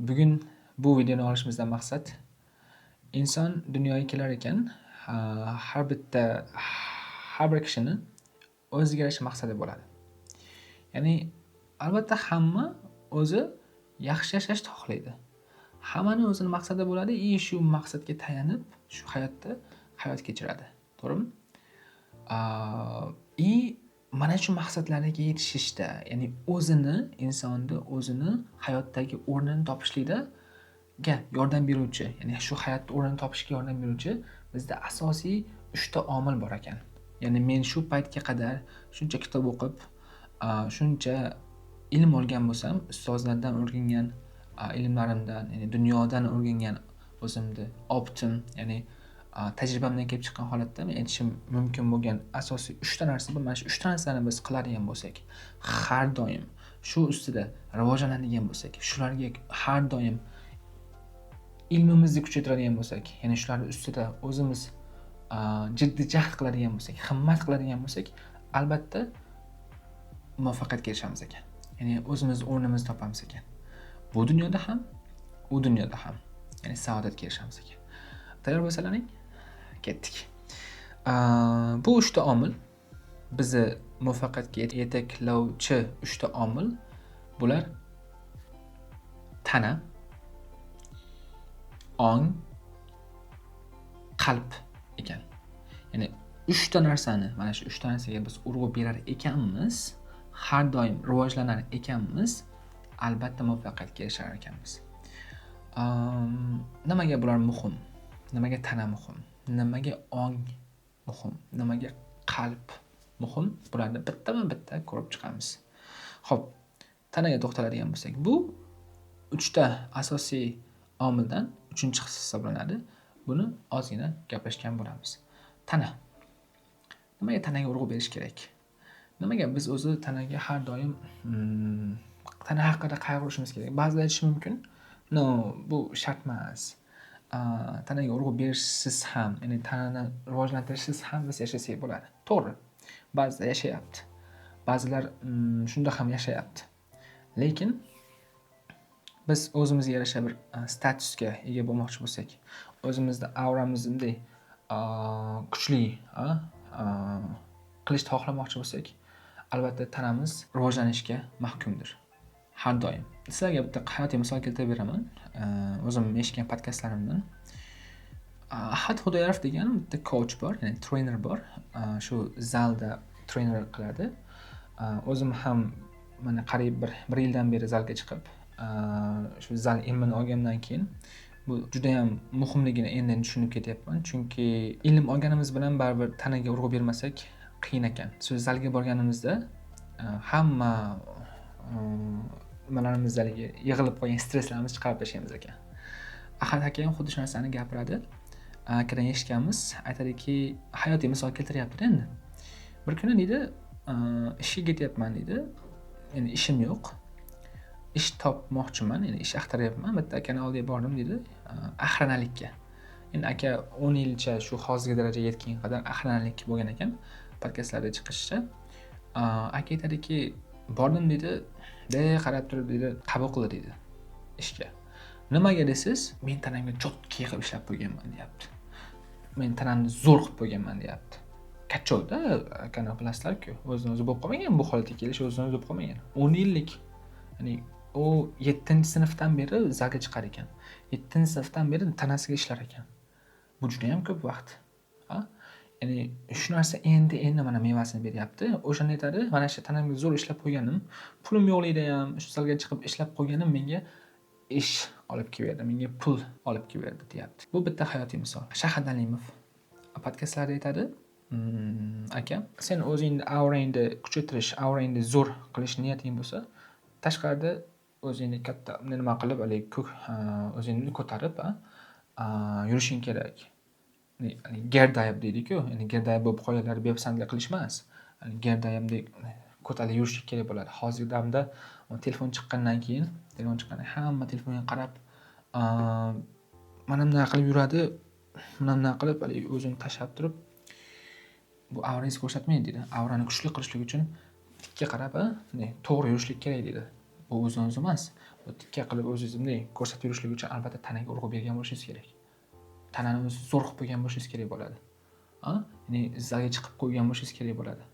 Bugun bu videoni olishimizdan maqsad inson dunyoga kelar ekan, har bir kishini o'ziga yarasha maqsadi bo'ladi. Ya'ni albatta hamma o'zi yaxshi yashashni xohlaydi. Hammani o'zini maqsadi bo'ladi, shu maqsadga tayanib shu hayotda hayot kechiradi. To'g'rimi? Mana shu maqsadlarga yetishishda, ya'ni insonni o'zini hayotdagi o'rnini topishlikda yordam beruvchi, ya'ni shu hayotda o'rnini topishga yordam beruvchi bizda asosiy 3 ta omil bor ekan. Ya'ni men shu paytga qadar shuncha kitob o'qib, shuncha ilm olgan bo'lsam, ustozlardan o'rgangan ilmlarimdan, ya'ni dunyodan o'rgangan o'zimni optim, ya'ni tajribamdan kelib chiqqan holatda men aytishim mumkin bo'lgan asosiy 3 ta narsa bor. Mana shu 3 ta narsani biz qiladigan bo'lsak, har doim shu ustida rivojlanadigan bo'lsak, shularga har doim ilmimizni kuchaytiradigan bo'lsak, ya'ni shular ustida o'zimiz jiddiy jahd qiladigan bo'lsak, himmat qiladigan bo'lsak, albatta muvaffaqiyatga erishamiz ekan. Ya'ni o'zimiz o'rnimizni topamiz ekan. Bu dunyoda ham, u dunyoda ham, ya'ni saodatga erishamiz ekan. Tayyor bo'lsalaring, ketdik. Bu 3 ta omil bizni muvaffaqiyatga yetaklovchi 3 ta omil bular tana, ong, qalb ekan. Ya'ni 3 ta narsani, mana shu 3 ta narsaga biz urg'u berar ekanmiz, har doim rivojlanar ekanmiz, albatta muvaffaqiyatga erishar ekanmiz. Nimaga bular muhim? Nimaga tana muhim? Nimaga ong muhim? Nimaga qalb muhim? Bularni bitta ko'rib chiqamiz. Xo'p, tanaga to'xtaladigan bo'lsak, bu 3 ta asosiy omildan 3-chi hisoblanadi. Buni ozgina gaplashgan bo'lamiz. Tana. Nimaga tanaga urg'u berish kerak? Nimaga biz o'zi tanaga har doim tana haqida qayg'urishimiz kerak? Ba'zilar aytishi mumkin, "No, bu shart emas. Tanaga urg'u berishsiz ham, ya'ni tanani rivojlantirishsiz ham biz yashasak bo'ladi." To'g'ri. Ba'zilar yashayapti. Ba'zilar shunda ham yashayapti. Lekin biz o'zimizga yarasha bir statusga ega bo'lmoqchi bo'lsak, o'zimizda auramizni bunday kuchli qilishni xohlamoqchi bo'lsak, albatta tanamiz rivojlanishga mahkumdir. Har doim. Sizlarga bitta hayotiy misol keltirib beraman. O'zim eshitgan podkastlarimdan. Ahad Xudoyorov degan bitta coach bor, ya'ni trainer bor. Shu zalda trainer qiladi. O'zim ham mana qariyb 1 yildan beri zalga chiqib, shu zal ilmini olgandan keyin bu juda ham muhimligini endi tushunib ketyapman. Chunki ilm olganimiz bilan baribir tanaga urg'u bermasak qiyin ekan. Shu zalga borganimizda hamma nimalarimizdagi yig'ilib qolgan stresslarimizni chiqarib tashlaymiz ekan. Ahad aka ham xuddi shu narsani gapiradi. Akadan eshitganmiz, aytadiki, hayotiy misol keltiryapti endi. Bir kuni deydi, ishga ketyapman deydi. Endi ishim yo'q. Ish topmoqchiman, ya'ni ish axtaryapman. Bitta akani oldiga bordim deydi, axranalikka. Endi aka 10 yilcha shu hozirgi darajaga yetgan qadar axranalik bo'lgan ekan. Podkastlarda chiqishda aka aytadiki, bordim deydi, qarab turib deydi, qabul qildi deydi ishga. Nimaga desiz, men tanamga jotki qilib ishlab qo'yganman deyapti. Men tanamni zo'r qilib qo'yganman deyapti. Kachovda akani bilasizlar-ku, o'zini-o'zi bo'lib qolmagan, bu holatga kelish o'zini-o'zi bo'lib qolmagan. 10 yillik, ya'ni u 7-sinfdan beri zalga chiqar ekan. 7-sinfdan beri tanasiga ishlar ekan. Bu juda ham ko'p vaqt. Ya'ni shu narsa endi mana mevasini beryapti. O'shanda aytadi, mana shu tanamga zo'r ishlab qo'yganim, pulim yo'qligida ham shu zalga chiqib ishlab qo'yganim menga ish olib keldi, menga pul olib keldi deyapti. Bu bitta hayotiy misol. Shahid Alimov podkastlarda aytadi, aka, sen o'zingni aurangni kuchaytirish, aurangni zo'r qilish niyating bo'lsa, tashqarida o'zingni katta nima qilib, o'zingni ko'tarib yurishing kerak. Ya'ni gerdayib deydi-ku, ya'ni gerdayib bo'lib qo'yalar bepisandlik qilish emas. Ya'ni gerdayibdek ko'tarib yurish kerak bo'ladi. Hozirgi damda telefon chiqqandan keyin hamma telefonga qarab, mana bunday qilib yuradi, mana bunday qilib o'zini tashab turib, bu avrangizni ko'rsatmaydi deydi. Avrani kuchli qilishlik uchun tikka qarab, to'g'ri yurishlik kerak deydi. Bu o'z-o'zi emas. tikka qilib o'zingizni ko'rsatib yurishlik uchun albatta tanaga urg'u bergan bo'lishingiz kerak. Tanani o'zi zo'r qilib qo'ygan bo'lishingiz kerak bo'ladi. Ya'ni zalga chiqib qo'ygan bo'lishingiz kerak bo'ladi.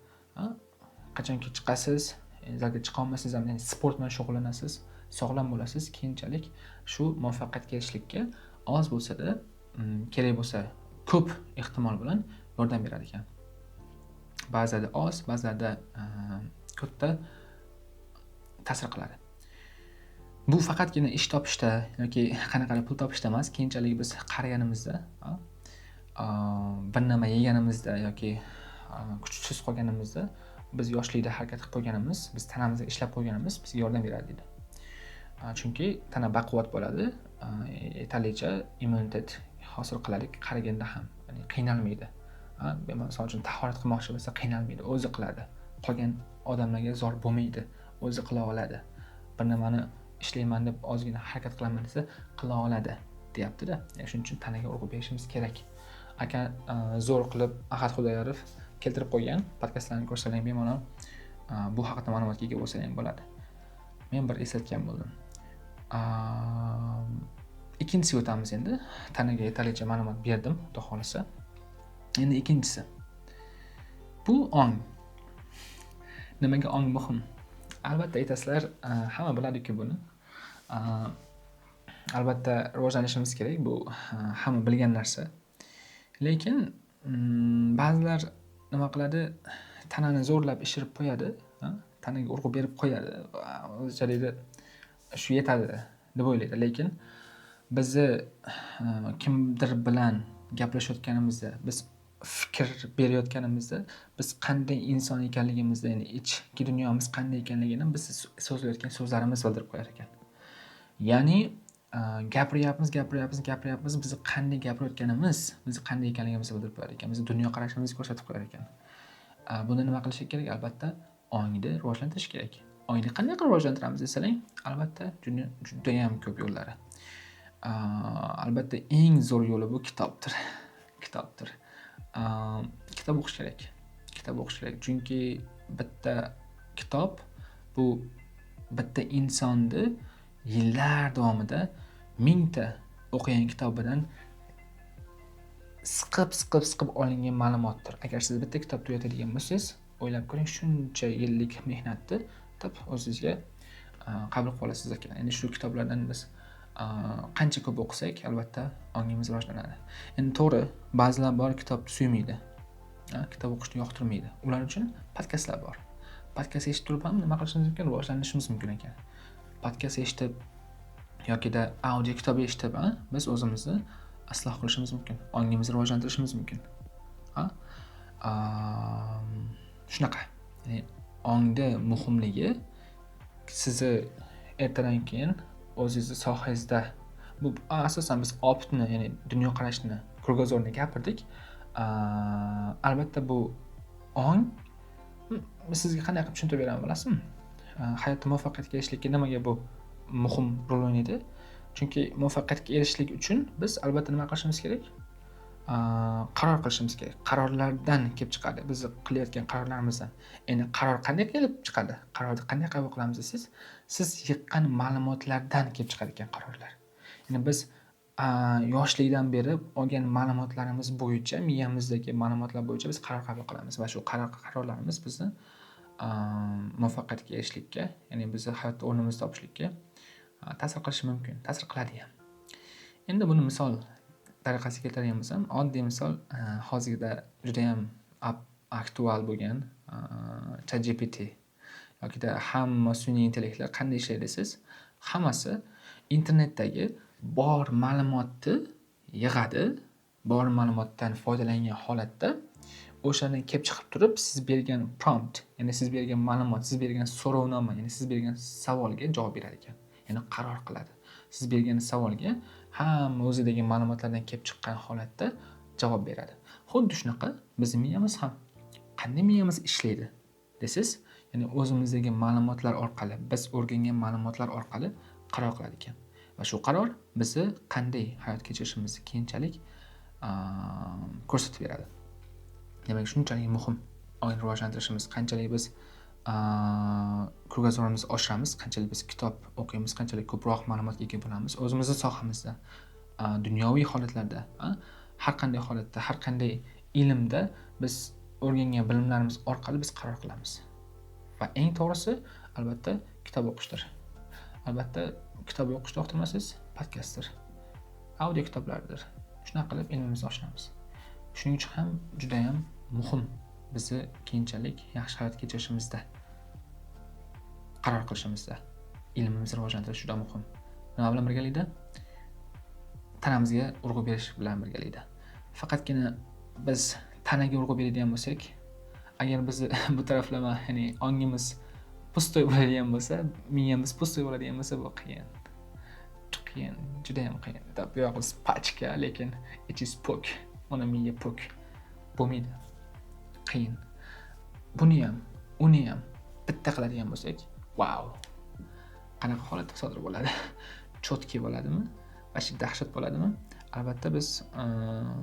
Qachonki chiqasiz, zalga chiqa olmasangiz ham, ya'ni sport bilan shug'ullanasiz, sog'lom bo'lasiz, keyinchalik shu muvaffaqiyatga erishishlikka oz bo'lsa-da, kerak bo'lsa ko'p ehtimol bilan yordam berar ekan. Ba'zida oz, ba'zida katta ta'sir qiladi. Bu faqatgina ish topishda yoki qanaqadir pul topishda emas, keyinchalik biz qariganimizda, bir nima yeganimizda yoki kuchsiz qolganimizda, biz yoshlikda harakat qilib qo'yganimiz, biz tanamizga ishlab qo'yganimiz bizga yordam beradi deydi. Chunki tana baquvvat bo'ladi, yetarlicha immunitet hosil qiladi qariganda ham, ya'ni qiynalmaydi. Misol uchun tahorat qilmoqchi bo'lsa qiynalmaydi, o'zi qiladi. Qolgan odamlarga zor bo'lmaydi, o'zi qila oladi. Bir nimani ishlayman deb ozgina harakat qilaman desa qila oladi, deyapti-da. Ya'ni shuning uchun tanaga urg'u berishimiz kerak. Aka zo'r qilib Ahad Xudoyorov keltirib qo'ygan podkastlarni ko'rsalang bemalol bu haqida ma'lumotga ega bo'lsangiz bo'ladi. Men bir eslatgan bo'ldim. Ikkinchisiga o'tamiz endi. Tanaga yetarlicha ma'lumot berdim, xudo xolisa. Endi ikkinchisi. Bu ong. Nimaga ong muhim? Albatta aytasizlar, hamma biladi-ku buni. Albatta rivojlanishimiz kerak, bu hamma bilgan narsa. Lekin ba'zilar nima qiladi? Tanani zo'rlab ishirib qo'yadi, tanaga urg'u berib qo'yadi. O'zicha deydi, shu yetadi deb o'ylaydi. Lekin bizni kimdir bilan gaplashayotganimizda, biz fikr berayotganimizda, biz qanday inson ekanligimizni, ya'ni ichki dunyomiz qanday ekanligini biz so'zlayotgan so'zlarimiz bildirib qo'yar ekan. Ya'ni gapiryapmiz, biz qanday gapirayotganimiz, biz qanday ekanligimizni bildirib qo'yar ekan. Biz dunyo qarashimizni ko'rsatib qo'yar ekan. Buni nima qilish kerak? Albatta ongni rivojlantirish kerak. Ongni qanday qilib rivojlantiramiz desalang, albatta juda ham ko'p yo'llari. Albatta eng zo'r yo'li bu kitobdir. Kitob o'qish kerak. Chunki bitta kitob bu bitta insonni yillar davomida 1000 ta o'qigan kitobidan siqib olingan ma'lumotdir. Agar siz bitta kitob tugatadigan bo'lsangiz, o'ylab ko'ring, shuncha yillik mehnatni o'zingizga qabul qilib olasiz ekan. Endi shu kitoblardan biz qancha ko'p o'qisak, albatta ongimiz rivojlanadi. Endi to'g'ri, ba'zilar bor kitob suymaydi. Kitob o'qishni yoqtirmaydi. Ular uchun podkastlar bor. Podkast eshitib turib ham nima qilishimiz mumkin? Rivojlanishimiz mumkin ekan. Podkast eshitib yokida audio kitob eshitib, biz o'zimizni isloh qilishimiz mumkin. Ongimizni rivojlantirishimiz mumkin. Shunaqa. Ya'ni ongda muhimligi sizni ertadan keyin o'zingizni sohangizda, bu asosan biz optni, ya'ni dunyo qarashni, kruгозорni gapirdik. Albatta bu ong sizga qanday qilib tushuntirib beraman bilasizmi? Hayotda muvaffaqiyatga erishishlikka nimaga bu muhim rol o'ynaydi? Chunki muvaffaqiyatga erishishlik uchun biz albatta nima qilishimiz kerak? Qaror qilishimiz kerak. Qarorlardan kelib chiqadi. Biz qilayotgan qarorlarimizdan. Endi qaror qanday kelib chiqadi? Qarorni qanday qabul qilamiz desiz, siz yiqqan ma'lumotlardan kelib chiqar ekan qarorlar. Ya'ni biz yoshlikdan beri olgan ma'lumotlarimiz bo'yicha, miyamizdagi ma'lumotlar bo'yicha biz qaror qabul qilamiz va shu qarorlarimiz bizni muvaffaqiyatga erishishlikka, ya'ni bizni hayotda o'rnimizni topishlikka ta'sir qilishi mumkin, ta'sir qiladi ham. Endi buni misol tariqasiga keltiradigan bo'lsam, oddiy misol hozirda juda ham aktual bo'lgan ChatGPT yokida hamma sun'iy intellektlar qanday ishlaydi desiz, hammasi internetdagi bor ma'lumotni yig'adi, bor ma'lumotdan foydalangan holatda o'shadan kelib chiqib turib, siz bergan prompt, ya'ni siz bergan ma'lumot, siz bergan so'rovnoma, ya'ni siz bergan savolga javob berar ekan. Ya'ni qaror qiladi. Siz bergan savolga hamma o'zidagi ma'lumotlardan kelib chiqqan holatda javob beradi. Xuddi shunaqa bizning miyamiz ham. Qanday miyamiz ishlaydi desiz, ya'ni o'zimizdagi ma'lumotlar orqali, biz o'rgangan ma'lumotlar orqali qaror qiladi ekan. Va shu qaror bizni qanday hayot kechirishimizni keyinchalik ko'rsatib beradi. Demak, shunchalik muhim ongni rivojlantirishimiz, qanchalik biz krugozorimizni oshiramiz, qanchalik biz kitob o'qiymiz, qanchalik ko'proq ma'lumotga ega bo'lamiz, o'zimizni sohamizda, dunyoviy holatlarda, har qanday holatda, har qanday ilmda biz o'rgangan bilimlarimiz orqali biz qaror qilamiz. Va eng to'g'risi albatta kitob o'qishdir. Albatta kitob o'qishni yoqtirmasangiz, podkastdir, audio kitoblardir. Shunaqa qilib ilmimizni oshiramiz. Shuning uchun ham juda ham muhim bizni keyinchalik yaxshi hayot kechirishimizda, qaror qilishimizda ilmimizni rivojlantirish juda muhim. Nima bilan birgalikda? Tanamizga urg'u berish bilan birgalikda. Faqatgina biz tanaga urg'u beradigan bo'lsak, agar bizni bu taraflama, ya'ni ongimiz pustoy bo'ladigan bo'lsa, miyamiz pustoy bo'ladigan bo'lsa, bu qiyin. Qiyin, juda ham qiyin. Bu yog'imiz pachka, lekin ichis pok. Mana miya pok. Bo'lmaydi. Qiyin. Buni ham, uni ham bitta qiladigan bo'lsak, wow. Qanaqa holatda sodir bo'ladi? Chotki bo'ladimi? Vashi dahshat bo'ladimi? Albatta biz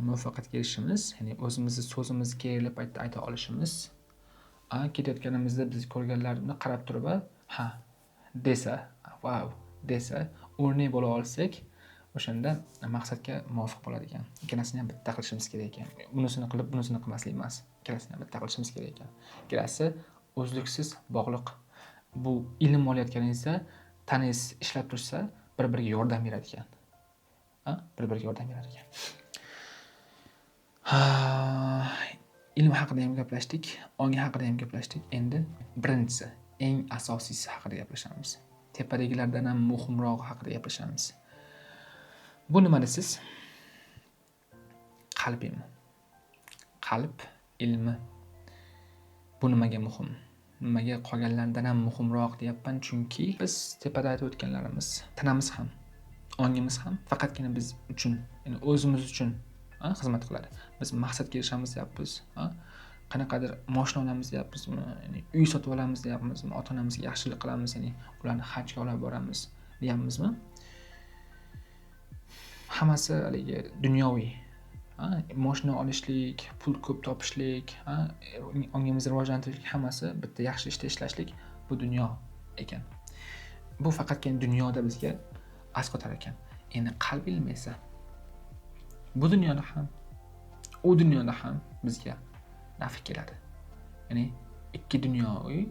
muvaffaqiyatga erishishimiz, ya'ni o'zimizni so'zimizga kerakli paytda ayta olishimiz, ketayotganimizda biz ko'rganlarni qarab turib, ha desa, wow desa, o'rnak bo'la olsak, o'shanda maqsadga muvofiq bo'ladi ekan. Ikkalasini ham bitta qilishimiz kerak ekan. Bunisini qilib, bunisini qilmaslik emas. Ikkalasini ham bitta qilishimiz kerak ekan. Ikkalasi uzluksiz bog'liq. Bu ilm olayotganingizda tanangiz ishlab tursa, bir-biriga yordam beradi ekan. Bir-biriga yordam berar ekan. Ilm haqida ham gaplashdik, ongi haqida ham gaplashdik. Endi birinchisi, eng asosiysi haqida gaplashamiz. Tepadagilardan ham muhimroq haqida gaplashamiz. Bu nima desiz? Qalb ilmi. Qalb ilmi. Bu nimaga muhim? Nimaga qolganlardan ham muhimroq deyapman? Chunki biz tepada aytib o'tganlarimiz, tanamiz ham, ongimiz ham faqatgina biz uchun, ya'ni o'zimiz uchun xizmat qiladi. Biz maqsadga erishamiz deyapmiz, qanaqadir mashina olamiz deyapmizmi, ya'ni uy sotib olamiz deyapmizmi, ota-onamizga yaxshilik qilamiz, ya'ni ularni hajga olib boramiz deyapmizmi? Hammasi haligi dunyoviy. Mashina olishlik, pul ko'p topishlik, ongimizni rivojlantirishlik, hammasi bitta yaxshi ishda ishlashlik, bu dunyo ekan. Bu faqatgina dunyoda bizga asqotar ekan. Endi qalb ilmi esa bu dunyoda ham, u dunyoda ham bizga naf keladi. Ya'ni ikki dunyoviy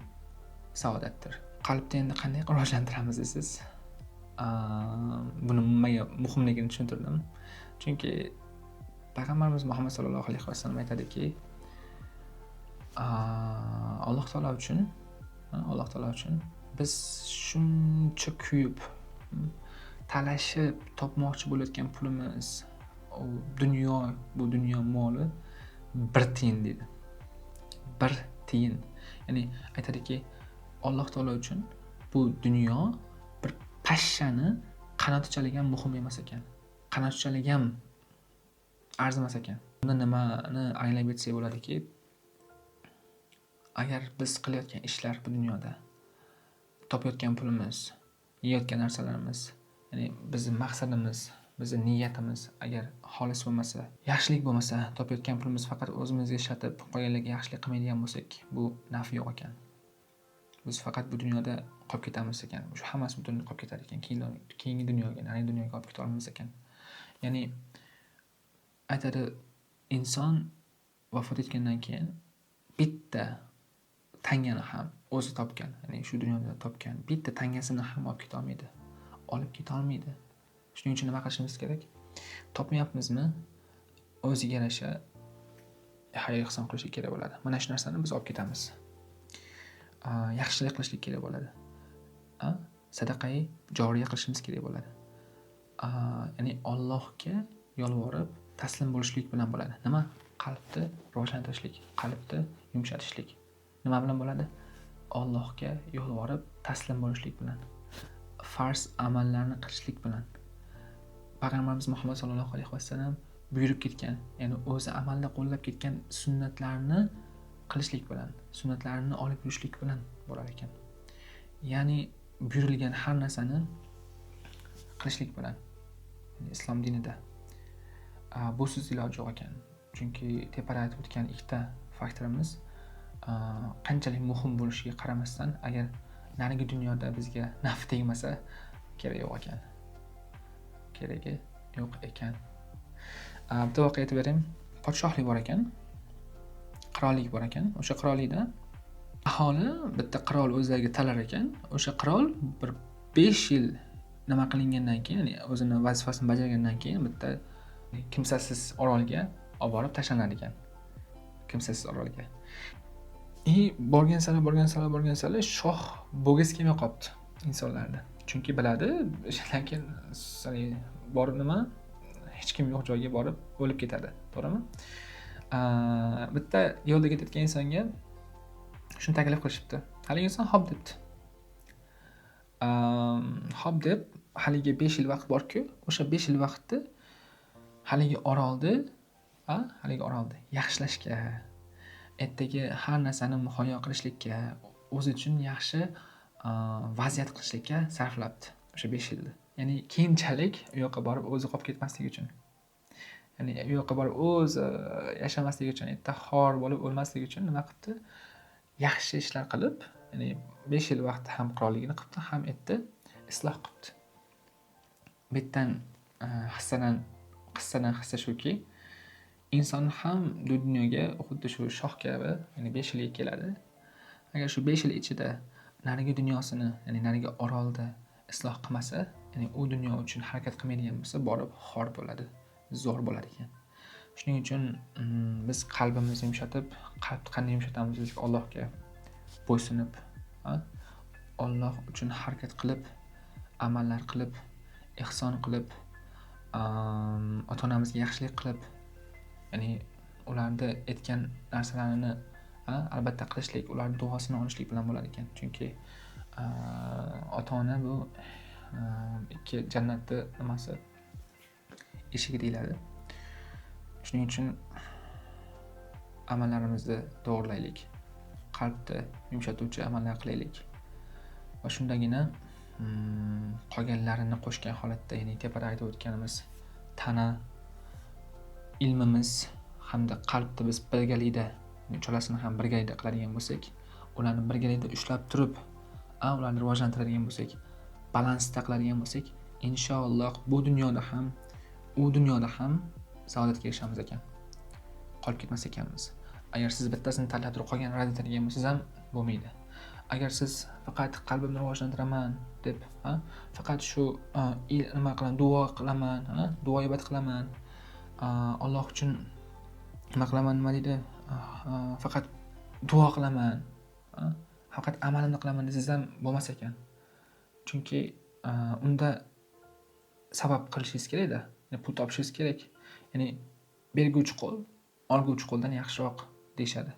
saodatdir. Qalbni endi qanday rivojlantiramiz desiz? Buni nimaga muhimligini tushuntirdim. Chunki Payg'ambarimiz Muhammad sallallohu alayhi vasallam aytadiki, Alloh taolo uchun biz shuncha kuyib, talashib topmoqchi bo'layotgan pulimiz, bu dunyo moli 1 tiyin dedi. 1 tiyin. Ya'ni aytadiki, Alloh taolo uchun bu dunyo bir pashshani qanotichalik ham muhim emas ekan. Qanotichalik ham arzimas ekan. Bunda nimani anglab yetsak bo'ladiki, agar biz qilayotgan ishlar bu dunyoda, topayotgan pulimiz, yeyotgan narsalarimiz, ya'ni bizning maqsadimiz, bizning niyatimiz agar xolis bo'lmasa, yaxshilik bo'lmasa, topayotgan pulimiz faqat o'zimizga ishlatib qolganlarga yaxshilik qilmaydigan bo'lsak, bu naf yo'q ekan. Biz faqat bu dunyoda qolib ketamiz ekan. Shu hammasi butun qolib ketar ekan. Keyingi dunyoga, ya'ni dunyoga olib keta olmaymiz ekan. Ya'ni aytadi, inson vafot etgandan keyin bitta tangani ham o'zi topgan, ya'ni shu dunyoda topgan bitta tangasini ham olib keta olmaydi. Olib keta olmaydi. Shuning uchun nima qilishimiz kerak? Topmayapmizmi? O'ziga yarasha xayr ehson qilishlik kerak bo'ladi. Mana shu narsani biz olib ketamiz. Yaxshilik qilishlik kerak bo'ladi. Sadaqai joriya qilishimiz kerak bo'ladi. Ya'ni Allohga yolvorib taslim bo'lishlik bilan bo'ladi. Nima? Qalbni rivojlantirishlik, qalbni yumshatishlik. Nima bilan bo'ladi? Allohga yolvorib taslim bo'lishlik bilan. Farz amallarni qilishlik bilan. Payg'ambarimiz Muhammad sallallohu alayhi vasallam buyurib ketgan, ya'ni o'zi amalda qo'llab ketgan sunnatlarni qilishlik bilan, sunnatlarini olib yurishlik bilan bo'lar ekan. Ya'ni buyurilgan har narsani qilishlik bilan. Islom dinida busiz iloji yo'q ekan. Chunki tepada aytib o'tgan ikkita faktorimiz qanchalik muhim bo'lishiga qaramasdan, agar narigi dunyoda bizga naf tegmasa, keragi yo'q ekan. Keragi yo'q ekan. Bitta voqea aytib berayim. Podshohlik bor ekan. Qirollik bor ekan. O'sha qirollikda aholi bitta qirol o'zlariga talar ekan. O'sha qirol bir 5 yil nima qilingandan keyin, ya'ni o'zini vazifasini bajargandan keyin bitta kimsasiz orolga olib borib tashlanar ekan. Kimsasiz orolga. Borgan sari shoh bo'gis kelmay qolibdi insonlarda. Chunki biladi, o'shandan keyin borib nima hech kim yo'q joyga borib o'lib ketadi, to'g'rimi? Bitta yo'lda ketayotgan insonga shuni taklif qilishibdi. Haligi inson hop debdi. Hop deb haligi 5 yil vaqt bor-ku, o'sha 5 yil vaqtni haligi orolni yaxshilashga, ertaga har narsani muhayyo qilishlikka, o'zi uchun yaxshi vaziyat qilishlikka sarflabdi o'sha 5 yilni. Ya'ni keyinchalik u yoqqa borib o'zi qolib ketmasligi uchun. Ya'ni u yoqqa borib o'zi yashamasligi uchun, erta xor bo'lib o'lmasligi uchun nima qildi? Yaxshi ishlar qilib, ya'ni 5 yil vaqt ham qirolligini qildi, ham etdi, isloh qildi. Bu yerdan qissadan hissa shuki, inson ham dunyoga xuddi shu shoh kabi, ya'ni 5 yilga keladi. Agar shu 5 yil ichida narigi dunyosini, ya'ni narigi orolda isloh qilmasa, ya'ni u dunyo uchun harakat qilmaydigan bo'lsa, borib xor bo'ladi, zo'r bo'lar ekan. Shuning uchun biz qalbimizni yumshatib, qalbni qanday yumshatamiz? Biz Allohga bo'ysunib, Alloh uchun harakat qilib, amallar qilib, ihson qilib, ota-onamizga yaxshilik qilib, ya'ni ularda aytgan narsalarini albatta qilishlik, ularning duosini olishlik bilan bo'lar ekan. Chunki ota-ona bu ikki jannatni nimasi eshigi deyiladi. Shuning uchun amallarimizni to'g'rilaylik, qalbni yumshatuvchi amallar qilaylik va shundagina qolganlarini qo'shgan holatda, ya'ni tepada aytib o'tganimiz tana, ilmimiz hamda qalbni biz birgalikda, uchalasini ham birgalikda qiladigan bo'lsak, ularni birgalikda ushlab turib, ularni rivojlantiradigan bo'lsak, balansda qiladigan bo'lsak, inshaalloh bu dunyoda ham, u dunyoda ham saodatga erishamiz ekan. Qolib ketmas ekanmiz. Agar siz bittasini tanlab turib qolgan rad etadigan bo'lsangiz ham bo'lmaydi. Agar siz faqat qalbimni rivojlantiraman deb, faqat shu nima qilaman, duo qilaman, duo ibodat qilaman, Alloh uchun nima qilaman, nima deydi? Faqat duo qilaman, faqat amalimni qilaman desangiz ham bo'lmas ekan. Chunki unda sabab qilishingiz kerak-da, pul topishingiz kerak. Ya'ni berguvchi qo'l olguvchi qo'ldan yaxshiroq deyshadi.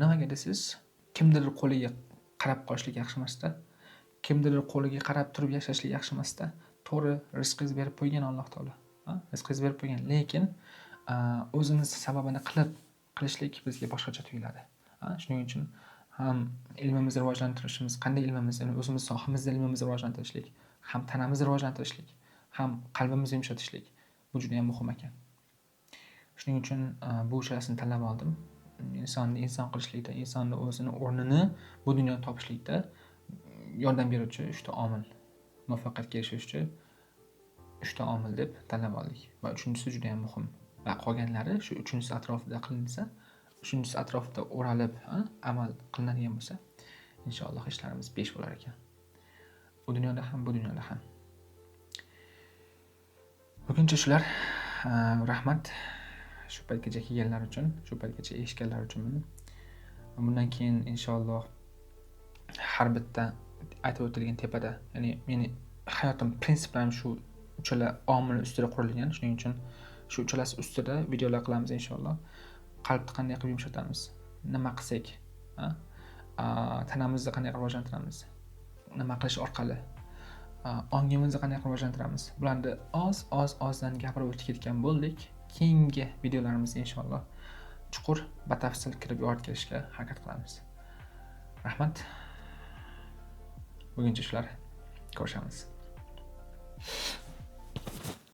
Nimaga desiz, kimdir qo'liga qarab qolishlik yaxshi emasda, kimdir qo'liga qarab turib yashashlik yaxshi emasda. To'g'ri, rizqingiz berib qo'ygan Alloh taolo. Rizqingiz berib qo'ygan, lekin o'zimiz sababini qilishlik bizga boshqacha tuyuladi. Shuning uchun ham ilmimizni rivojlantirishimiz, qanday ilmimiz, ya'ni o'zimiz sohamizda ilmimizni rivojlantirishlik, ham tanamizni rivojlantirishlik, ham qalbimizni yumshatishlik bu juda ham muhim ekan. Shuning uchun bu uchalasini tanlab oldim. Insonni inson qilishlikda, insonni o'zini o'rnini bu dunyoda topishlikda yordam beruvchi 3 ta omil, muvaffaqiyatga erishishchi 3 ta omil deb tanlab oldik. Va 3-inchisi juda ham muhim. Va qolganlari shu 3-inchisi atrofida qilinsa, 3-inchisi atrofida o'ralib, amal qilinadigan bo'lsa, inshaalloh ishlarimiz 5 bo'lar ekan. Bu dunyoda ham, bu dunyoda ham. Buguncha shular. Rahmat. Shu paytgacha kelganlar uchun, shu paytgacha eshitganlar uchun meni. Bundan keyin inshaalloh har bitta aytib o'tilgan tepada, ya'ni meni hayotim prinsiplarim shu uchala omil ustida qurilgan. Shuning uchun shu uchalasi ustida videolar qilamiz inshaalloh. Qalbni qanday qilib yumshatamiz, nima qilsak, tanamizni qanday qilib rivojlantiramiz, nima qilish orqali ongimizni qanday qilib rivojlantiramiz. Bularni ozdan gapirib o'tib ketgan bo'ldik. Keyingi videolarimizda inshaalloh chuqur batafsil kirib yorib kelishga harakat qilamiz. Rahmat. Buguncha shular. Ko'rishamiz.